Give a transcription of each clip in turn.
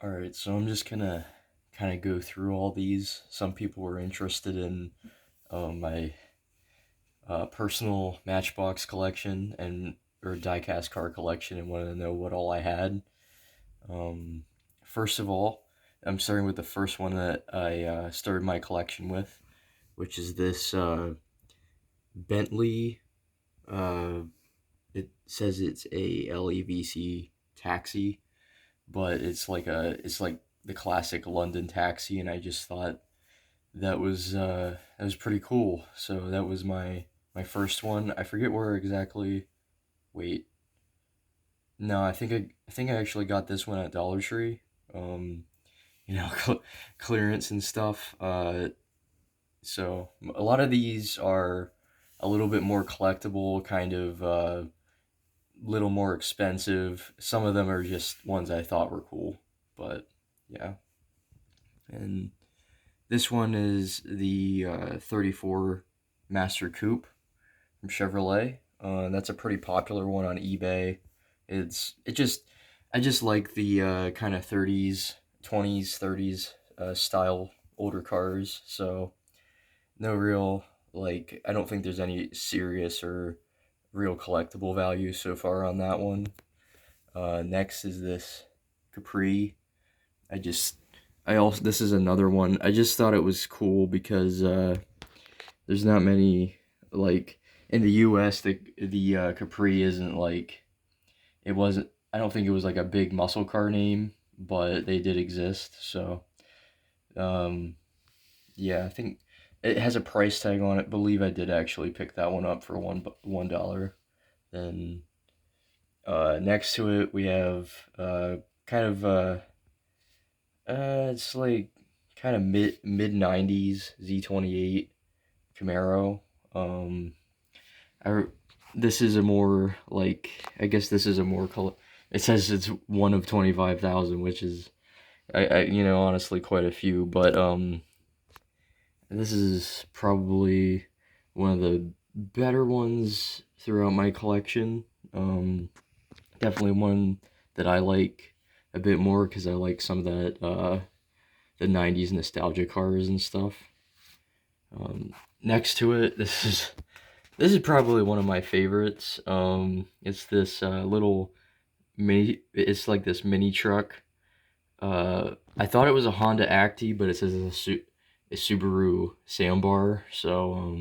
All right, so I'm just gonna kind of go through all these. Some people were interested in my personal matchbox collection and or diecast card collection and wanted to know what all I had. Um, First of all, I'm starting with the first one that I started my collection with, which is this Bentley. Uh, it says it's a LEVC taxi, but it's like the classic London taxi, and I just thought that was pretty cool. So that was my first one. I forget where exactly. Wait, no, I think I actually got this one at Dollar Tree. Um, clearance and stuff. So a lot of these are a little bit more collectible, kind of little more expensive. Some of them are just ones I thought were cool, but yeah. And this one is the 34 Master Coupe from Chevrolet. That's a pretty popular one on eBay. It just I just like the kind of 30s, 20s, 30s style older cars. So no real like I don't think there's any serious or real collectible value so far on that one. Next is this Capri. I just I also this is another one. I just thought it was cool because there's not many like in the U.S. The Capri isn't like it wasn't. I don't think it was like a big muscle car name, but they did exist. So um, yeah, I think it has a price tag on it. Believe I did actually pick that one up for $1. Then next to it we have kind of it's like kind of mid '90s Z28 Camaro. Um, I this is a more like I guess this is a more color. It says it's one of 25,000, which is honestly quite a few. But this is probably one of the better ones throughout my collection. Definitely one that I like a bit more because I like some of that the '90s nostalgia cars and stuff. Next to it, this is probably one of my favorites. It's this little mini. It's like this mini truck. I thought it was a Honda Acti, but it says it's a Subaru Sambar. So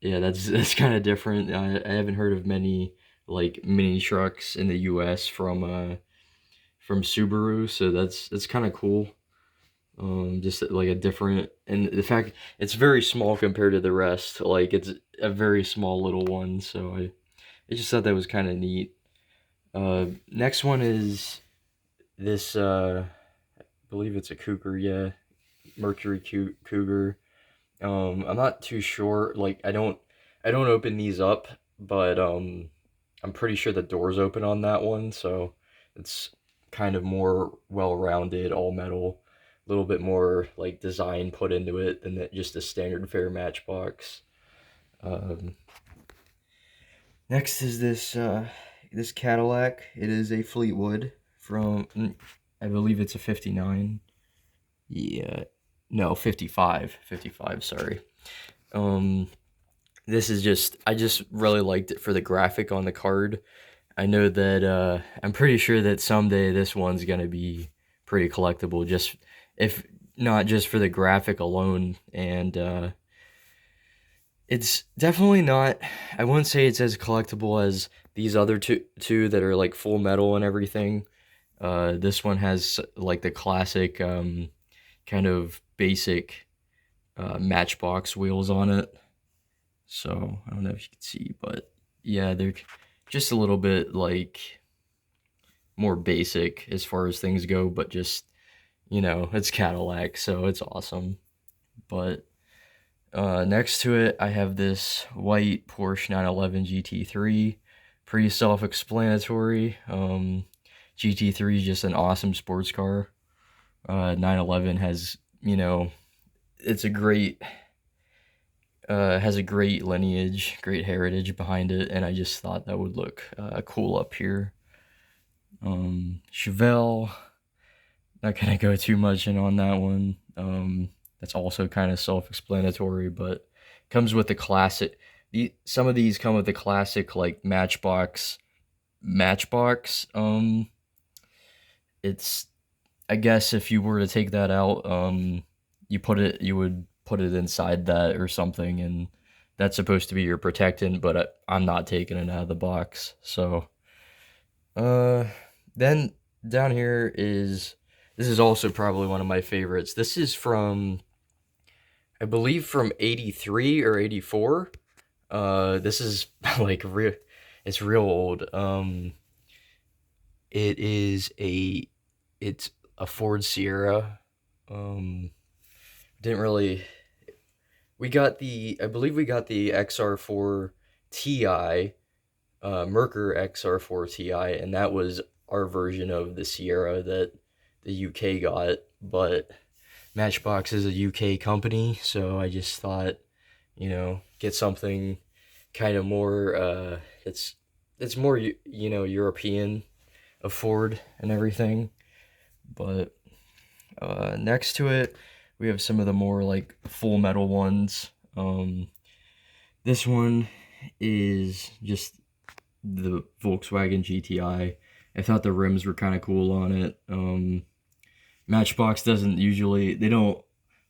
yeah, that's kind of different. I haven't heard of many like mini trucks in the U.S. From Subaru, so that's kind of cool. Just like a different, and the fact it's very small compared to the rest. Like it's a very small little one, so I just thought that was kind of neat. Next one is this. I believe it's a Cougar. Yeah, Mercury Cougar. I'm not too sure. Like I don't open these up, but I'm pretty sure the doors open on that one, so it's kind of more well-rounded, all metal, a little bit more like design put into it than just a standard fare Matchbox. Um, Next is this Cadillac. It is a Fleetwood from I believe it's a '59. Yeah, no, 55, 55. Sorry. Um, this is just I just really liked it for the graphic on the card. I know that I'm pretty sure that someday this one's gonna be pretty collectible, just if not just for the graphic alone. And it's definitely not. I wouldn't say it's as collectible as these other two that are like full metal and everything. This one has like the classic kind of basic Matchbox wheels on it. So I don't know if you can see, but yeah, they're just a little bit like more basic as far as things go, but just it's Cadillac, so it's awesome. But next to it, I have this white Porsche 911 GT3. Pretty self-explanatory. GT3 is just an awesome sports car. 911 has, it's a great has a great lineage, great heritage behind it, and I just thought that would look cool up here. Chevelle, not gonna go too much in on that one. That's also kind of self-explanatory, but comes with the classic. Some of these come with the classic like matchbox. It's I guess if you were to take that out, you would put it inside that or something, and that's supposed to be your protectant. But I'm not taking it out of the box. So, uh, then down here is this is also probably one of my favorites. This is from I believe from '83 or '84. This is like real. It's real old. It is a it's a Ford Sierra. Um, didn't really. I believe we got the XR4 Ti, Merkur XR4 Ti, and that was our version of the Sierra that the UK got. But Matchbox is a UK company, so I just thought, get something kind of more. It's more European of Ford and everything. But next to it, we have some of the more like full metal ones. This one is just the Volkswagen GTI. I thought the rims were kind of cool on it. Matchbox they don't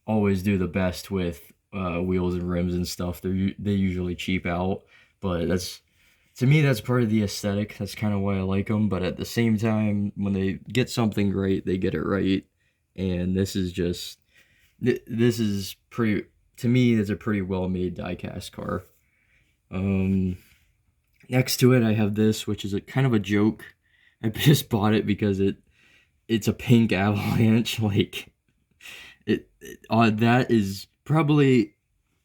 always do the best with wheels and rims and stuff. They usually cheap out, but to me that's part of the aesthetic. That's kind of why I like them. But at the same time, when they get something great, they get it right. And this is pretty to me. It's a pretty well made diecast car. Um, Next to it, I have this, which is a kind of a joke. I just bought it because it's a pink avalanche. Like that is probably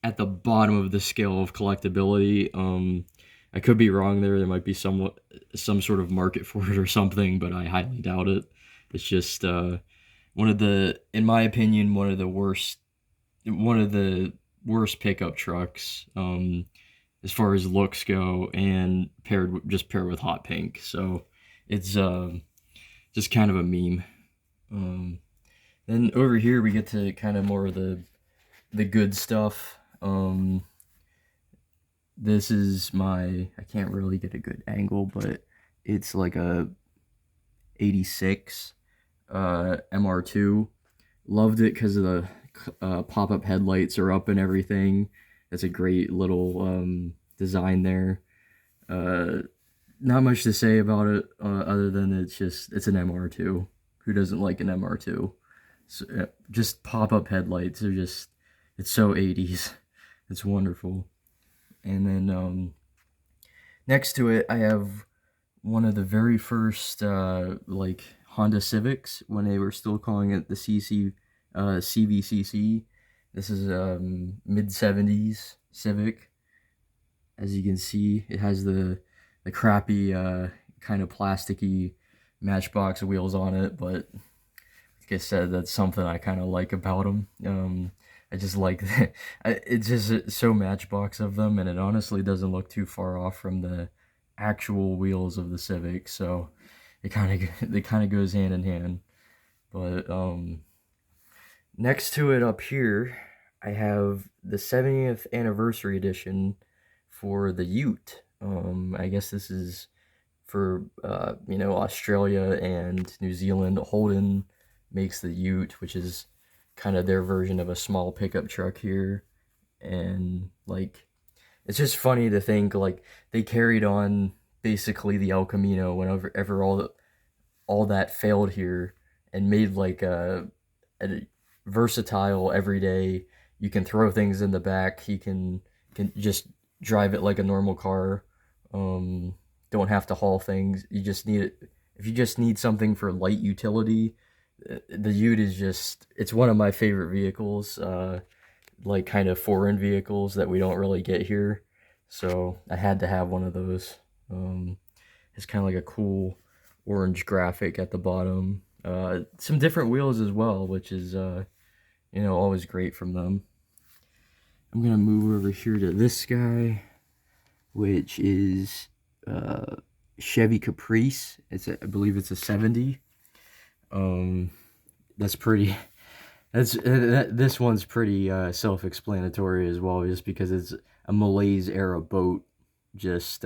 at the bottom of the scale of collectability. I could be wrong there. There might be some sort of market for it or something, but I highly doubt it. It's just in my opinion, one of the worst pickup trucks. As far as looks go, and paired with hot pink. So it's just kind of a meme. Then over here we get to kind of more of the good stuff. This is I can't really get a good angle, but it's like a 86 MR2. Loved it because of the pop-up headlights are up and everything. That's a great little design there. Not much to say about it other than it's an MR2. Who doesn't like an MR2? So, just pop-up headlights are it's so 80s. It's wonderful. And then next to it, I have one of the very first like Honda Civics when they were still calling it the CVCC. This is mid-70s Civic. As you can see, it has the crappy kind of plasticky Matchbox wheels on it, but like I said, that's something I kind of like about them. I just like it's just so Matchbox of them, and it honestly doesn't look too far off from the actual wheels of the Civic, so it kind of goes hand in hand. But next to it up here, I have the 70th anniversary edition for the Ute. I guess this is for Australia and New Zealand. Holden makes the Ute, which is kind of their version of a small pickup truck here. And like it's just funny to think like they carried on basically the El Camino whenever all that failed here, and made like a versatile everyday. You can throw things in the back. You can just drive it like a normal car. Don't have to haul things. You just need it if you just need something for light utility. The Ute it's one of my favorite vehicles. Like kind of foreign vehicles that we don't really get here. So I had to have one of those. It's kind of like a cool orange graphic at the bottom. Some different wheels as well, which is always great from them. I'm gonna move over here to this guy, which is Chevy Caprice. I believe it's a 70. that's pretty. This one's pretty self-explanatory as well, just because it's a Malaise era boat. Just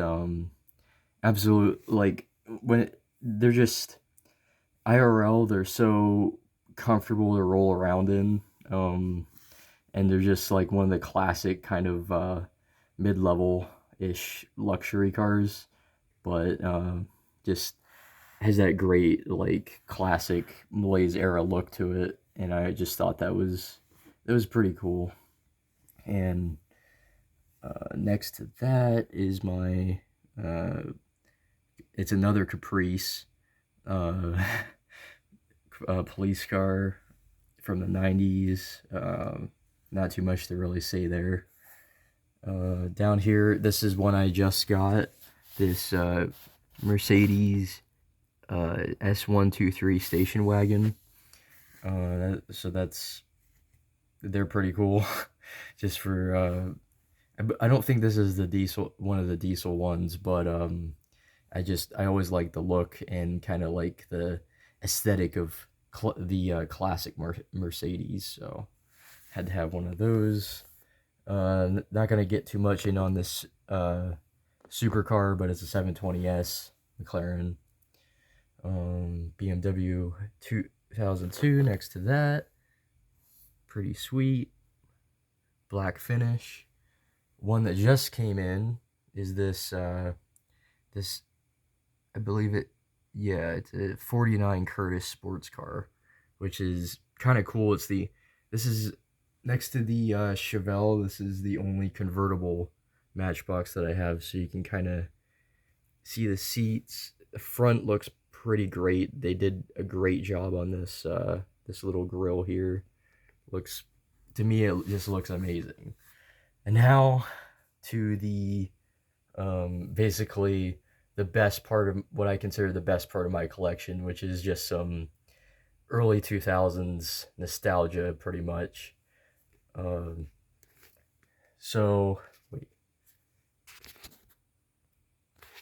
absolute like when they're just IRL, they're so comfortable to roll around in. And they're just like one of the classic kind of mid-level ish luxury cars, but just has that great like classic Malaise era look to it, and I just thought that was pretty cool. And next to that is my uh, it's another Caprice, uh, police car from the '90s. Not too much to really say there. Down here, this is one I just got. This Mercedes S123 station wagon. So that's they're pretty cool. Just for I don't think this is the diesel one of the diesel ones, but I always like the look and kind of like the aesthetic of the classic Mercedes. So had to have one of those. Not gonna get too much in on this supercar, but it's a 720S McLaren. BMW 2002 next to that. Pretty sweet. Black finish. One that just came in is this I believe it's a 49 Curtis sports car, which is kind of cool. This is next to the Chevelle. This is the only convertible Matchbox that I have, so you can kind of see the seats. The front looks pretty great. They did a great job on this little grill here. Looks to me it just looks amazing. And now to the basically the best part of what I consider the best part of my collection, which is just some early 2000s nostalgia, pretty much. Um, so wait,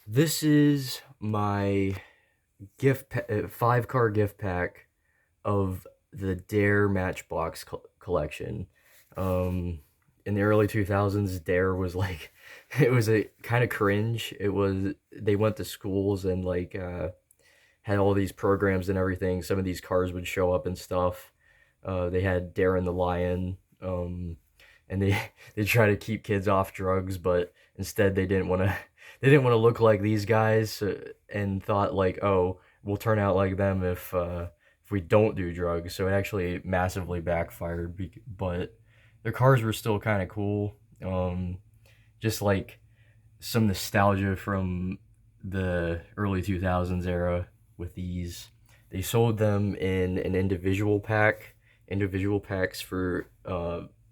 this is my 5 car gift pack of the Dare Matchbox collection. Um, in the early 2000s, Dare was like, it was a kind of cringe. It was, they went to schools and like had all these programs and everything. Some of these cars would show up and stuff. They had Dare and the Lion, and they try to keep kids off drugs, but instead they didn't want to look like these guys, and thought like, oh, we'll turn out like them if we don't do drugs. So it actually massively backfired. But their cars were still kind of cool. Just like some nostalgia from the early 2000s era with these. They sold them in an individual packs for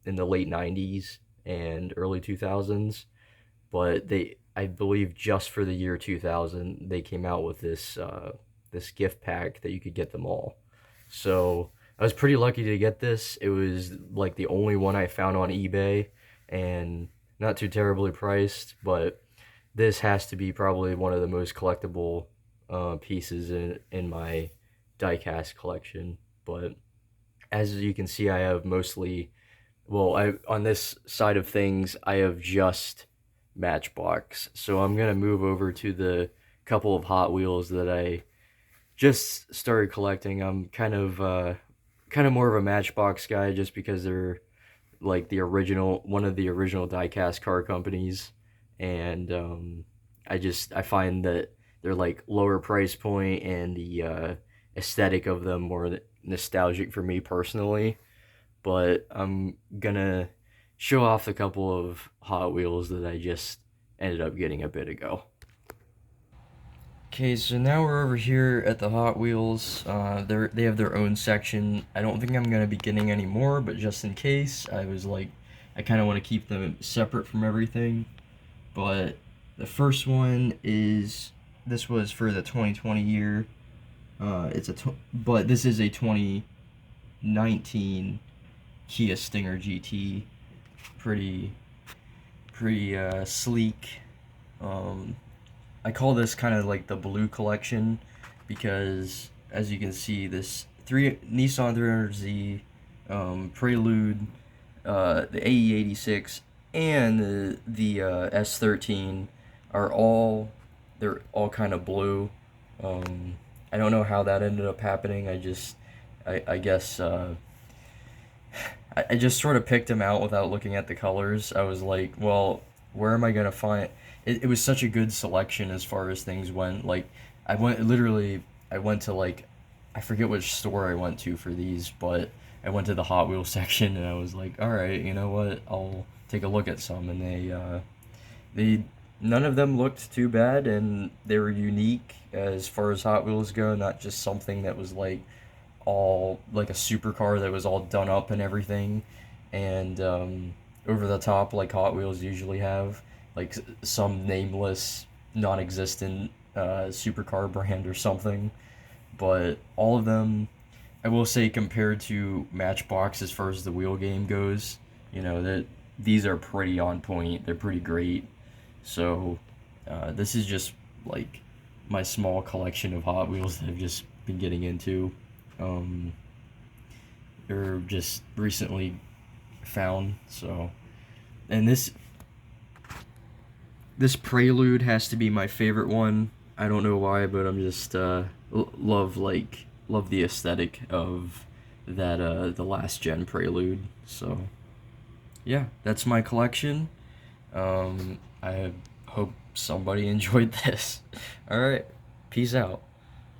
in the late 90s and early 2000s, but I believe just for the year 2000 they came out with this gift pack that you could get them all. So I was pretty lucky to get this. It was like the only one I found on eBay, and not too terribly priced, but this has to be probably one of the most collectible pieces in my diecast collection. But as you can see, I have mostly, well, I on this side of things, I have just Matchbox. So I'm gonna move over to the couple of Hot Wheels that I just started collecting. I'm kind of more of a Matchbox guy, just because they're like one of the original diecast car companies, and I find that they're like lower price point, and the aesthetic of them more nostalgic for me personally. But I'm gonna show off a couple of Hot Wheels that I just ended up getting a bit ago. Okay, so now we're over here at the Hot Wheels. They have their own section. I don't think I'm gonna be getting any more, but just in case, I kind of want to keep them separate from everything. But the first one is, this was for the 2020 year. But this is a 2019 Kia Stinger GT. Pretty sleek. Um, I call this kind of like the blue collection, because as you can see, this three Nissan 300Z, Prelude, the AE86, and the S13 are all they're all kind of blue. Um, I don't know how that ended up happening. I guess I just sort of picked them out without looking at the colors. I was like, well, where am I gonna find? It was such a good selection as far as things went. Like, I went to like, I forget which store I went to for these, but I went to the Hot Wheels section and I was like, all right, you know what? I'll take a look at some, and they none of them looked too bad, and they were unique as far as Hot Wheels go, not just something that was like all like a supercar that was all done up and everything, and over the top like Hot Wheels usually have, like some nameless, non-existent supercar brand or something. But all of them, I will say, compared to Matchbox as far as the wheel game goes, that these are pretty on point. They're pretty great. So this is just like my small collection of Hot Wheels that I've just been getting into. Um, they're just recently found. So, and this Prelude has to be my favorite one. I don't know why, but I'm just love the aesthetic of that the last gen Prelude. So yeah, that's my collection. I hope somebody enjoyed this. All right, peace out.